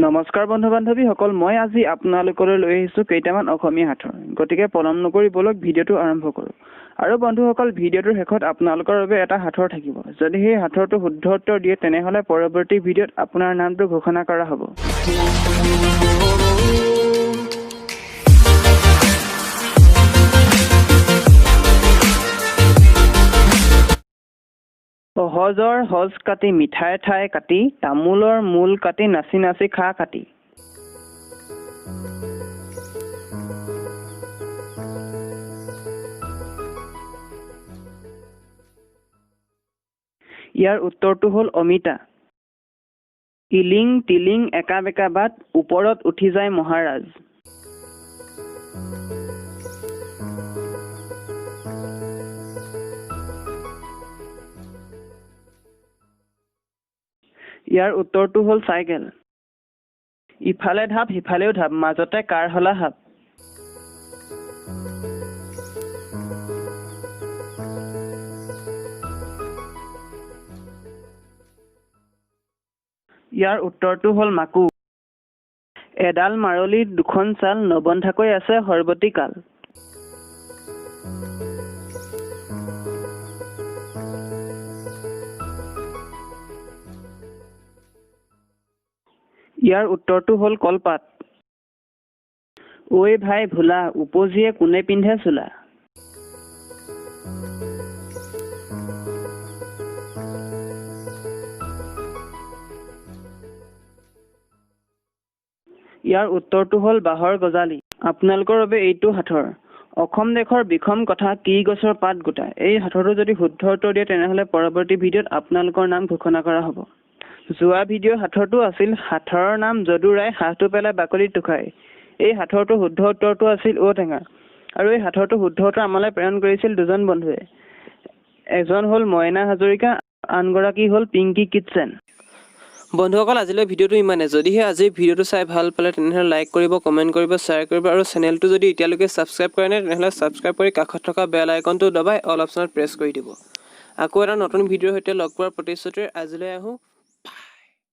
নমস্কাৰ বন্ধু বান্ধৱীসকল, মই আজি আপোনালোকলৈ লৈ আহিছোঁ কেইটামান অসমীয়া সাঁথৰ। গতিকে পলম নকৰি বলক ভিডিঅ'টো আৰম্ভ কৰোঁ। আৰু বন্ধুসকল, ভিডিঅ'টোৰ শেষত আপোনালোকৰ বাবে এটা সাঁথৰ থাকিব। যদি সেই সাঁথৰটো শুদ্ধ উত্তৰ দিয়ে তেনেহ'লে পৰৱৰ্তী ভিডিঅ'ত আপোনাৰ নামটো ঘোষণা কৰা হ'ব। সহজৰ সজ কাটি মিঠাই ঠাই কাটি তামোলৰ মূল কাটি নাচি নাচি খা কাটি। ইয়াৰ উত্তৰটো হ'ল অমিতা। ইলিং তিলিং একা বেকা বাট ওপৰত উঠি যায় মহাৰাজ। ইয়াৰ উত্তৰটো হ'ল চাইকেল। ইফালে ঢাপ সিফালেও ঢাপ মাজতে কাৰ হলা হাপ। ইয়াৰ উত্তৰটো হ'ল মাকু। এডাল মাৰলি দুখন চাল নবন্ধাকৈ আছে সৰ্বতী কাল। ইয়াৰ উত্তৰটো হ'ল কলপাত। ঐ ভাই ভোলা উপজিয়ে কোনে পিন্ধে চোলা। ইয়াৰ উত্তৰটো হ'ল বাঁহৰ গজালি। আপোনালোকৰ বাবে এইটো সাঁথৰ। অসম দেশৰ বিষম কথা কি গছৰ পাত গোটা। এই সাঁথৰটো যদি শুদ্ধ উত্তৰ দিয়ে তেনেহ'লে পৰৱৰ্তী ভিডিঅ'ত আপোনালোকৰ নাম ঘোষণা কৰা হ'ব। যোৱা ভিডিঅ'ৰ সাঁথৰটো আছিল সাঁথৰৰ নাম যদু ৰায় হাঁহটো পেলাই বাকলিত টুকাই। এই সাঁথৰটো শুদ্ধ উত্তৰটো আছিল ঔটেঙা। আৰু এই সাঁথৰটো শুদ্ধ উত্তৰ আমালৈ প্ৰেৰণ কৰিছিল দুজন বন্ধুৱে। এজন হ'ল মইনা হাজৰিকা, আনগৰাকী হ'ল পিংকি কিটচেন। বন্ধুসকল, আজিলৈ ভিডিঅ'টো ইমানে। যদিহে আজিৰ ভিডিঅ'টো চাই ভাল পালে তেনেহ'লে লাইক কৰিব, কমেণ্ট কৰিব, শ্বেয়াৰ কৰিব আৰু চেনেলটো যদি এতিয়ালৈকে ছাবস্ক্ৰাইব কৰা নাই তেনেহ'লে ছাবস্ক্ৰাইব কৰি কাষত থকা বেল আইকনটো দবাই অল অপশ্যনত প্ৰেছ কৰি দিব। আকৌ এটা নতুন ভিডিঅ'ৰ সৈতে লগ পোৱাৰ প্ৰতিশ্ৰুতিৰে আজিলৈ আহোঁ।